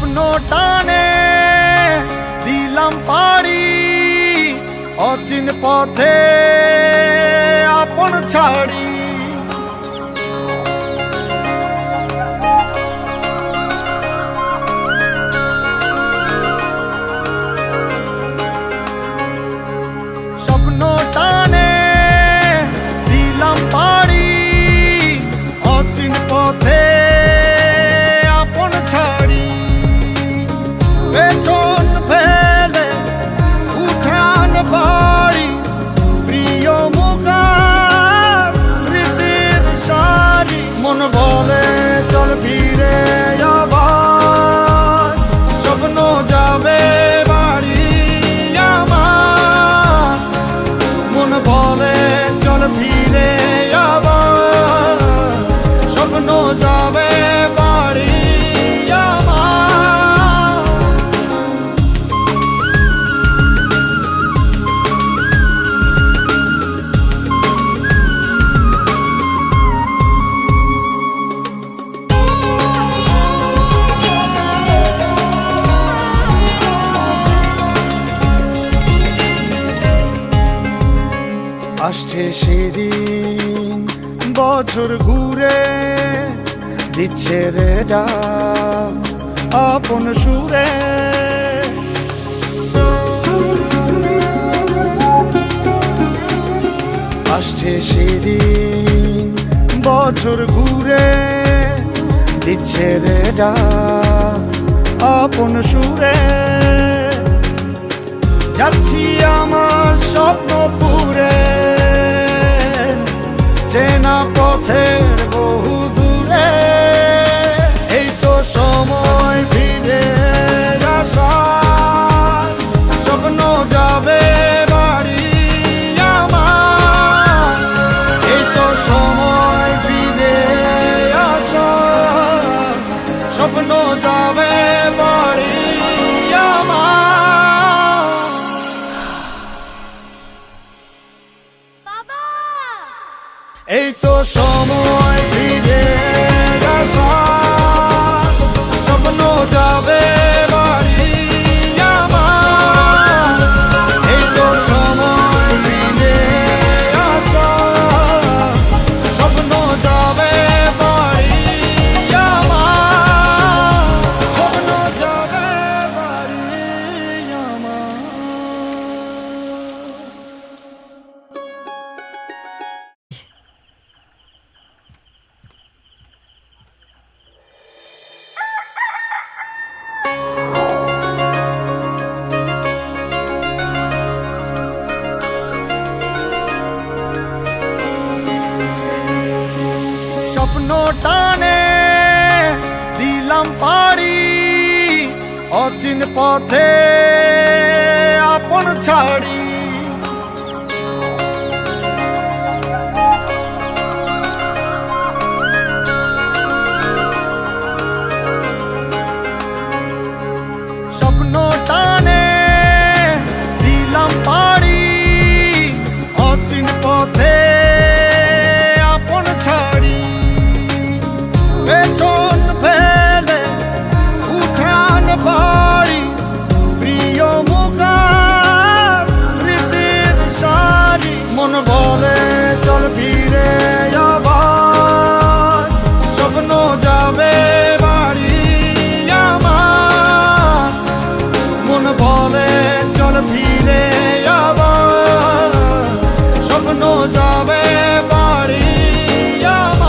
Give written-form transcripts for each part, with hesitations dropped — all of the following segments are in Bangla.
স্বপ্ন টানে দিলাম পাড়ি অচিন পথে আপন ছাড়ি। স্বপ্ন টানে দিলাম পাড়ি অচিন পথে আপন ছাড়ি। পেছন ফেলে উঠান বাড়ি প্রিয় মুখার স্মৃতির সারি। মন বলে চল ফিরে আবার স্বপ্ন যাবে বাড়ি আমার। মন বলে চল ফিরে আবার স্বপ্ন যাবে বাড়ি আমার। আসছে সেদিন বছর ঘুরে দিচ্ছে রে ডাক আপন সুরে। আসছে সেদিন বছর ঘুরে দিচ্ছে রে ডাক আপন সুরে। যাচ্ছি আমার স্বপ্নপুরে চেনা পথের বহু দূরে। এই তো সময় ফিরে আসার স্বপ্ন যাবে বাড়ি আমার। এই তো সময় ফিরে আসার স্বপ্ন যাবে বাড়ি আমার। এই তো সময় ফিরে আসার স্বপ্ন যাবে বাড়ি আমার। এই তো সময় ফিরে আসার স্বপ্ন যাবে বাড়ি আমার। স্বপ্ন যাবে বাড়ি আমার। স্বপ্ন টানে দিলাম পাড়ি অচিন পথে আপন ছাড়ি। স্বপ্ন টানে দিলাম পাড়ি অচিন পথে আপন ছাড়ি। পেছন ফেলে উঠান বাড়ি প্রিয় মুখার স্মৃতির সারি। মন বলে চল ফিরে আবার স্বপ্ন যাবে বাড়ি আমার। মন বলে চল ফিরে আবার স্বপ্ন যাবে বাড়ি আমার।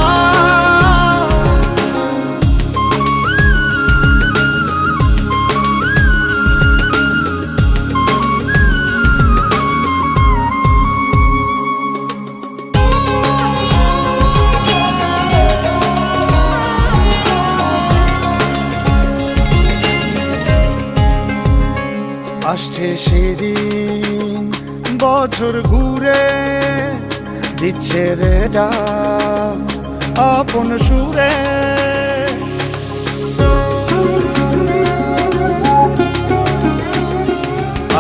আসছে সেদিন বছর ঘুরে দিচ্ছে রে ডাক আপন সুরে।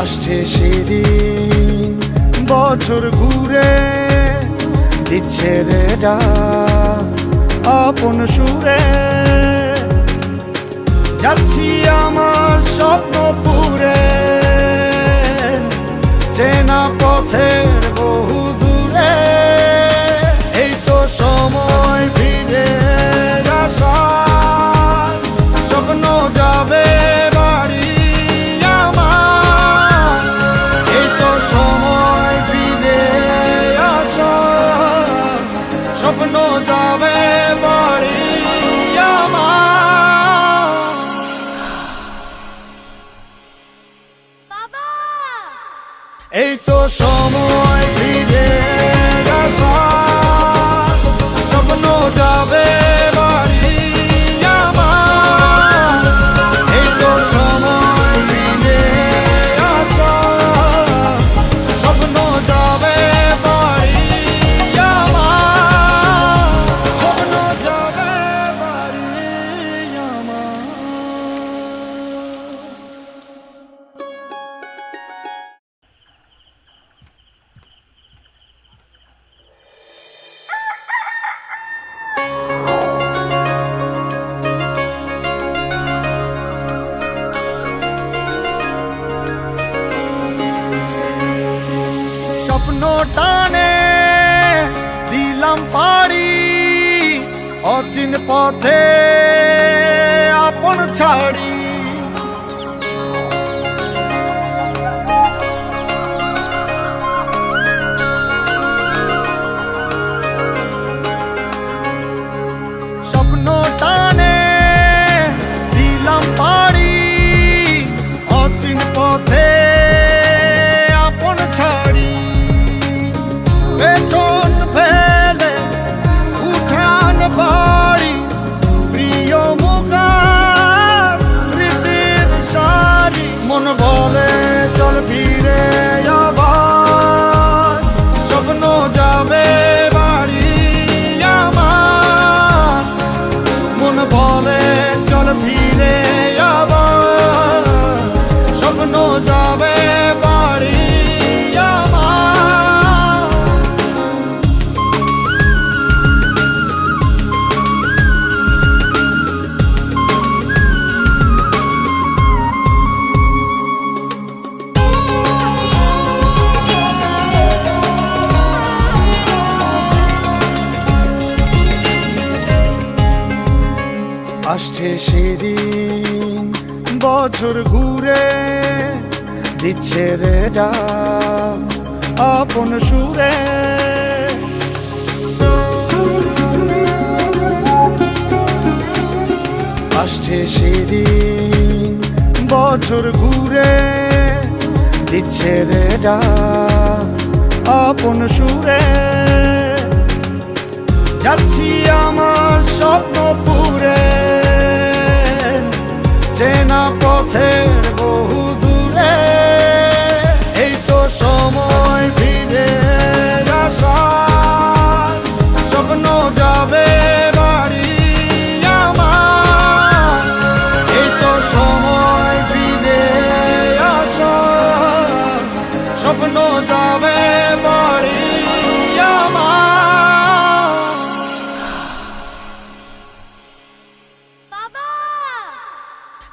আসছে সেদিন বছর ঘুরে দিচ্ছে রে ডাক আপন সুরে। যাচ্ছি অচিন পথে আপন ছাড়ি স্বপ্ন টানে দিলাম পাড়ি অচিন পথে আপন ছাড়ি পেছন ফেলে উঠান বাড়ি প্রিয় মুখার স্মৃতির সারি মন বলে চল ফিরে আবার স্বপ্ন যাবে বাড়ি আমার মন বলে চল ফিরে আবার স্বপ্ন যাবে বাড়ি আসছে সেদিন বছর ঘুরে দিচ্ছে রে ডাক আপন সুরে আসছে সেদিন বছর ঘুরে দিচ্ছে রে ডাক আপন সুরে যাচ্ছি আমার স্বপ্নপুরে চেনা পথের বহু দূরে এই তো সময় ফিরে আসার স্বপ্ন যাবে বাড়ি আমার এই তো সময় ফিরে আসার স্বপ্ন যাবে বাড়ি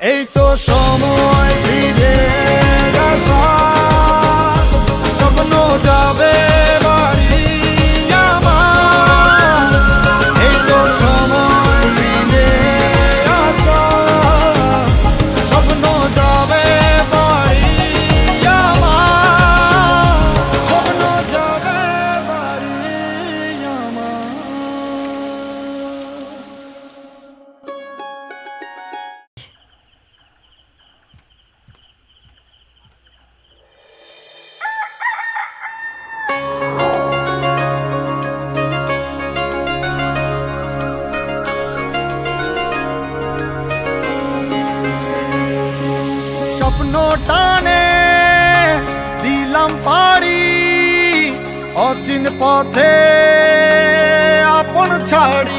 এই তো সময় ফিরে আসার স্বপ্ন যাবে বাড়ি আমার এই তো সময় ফিরে আসার স্বপ্ন যাবে বাড়ি আমার স্বপ্ন যাবে বাড়ি আমার স্বপ্ন টানে দিলাম পাড়ি অচিন পথে আপন ছাড়ি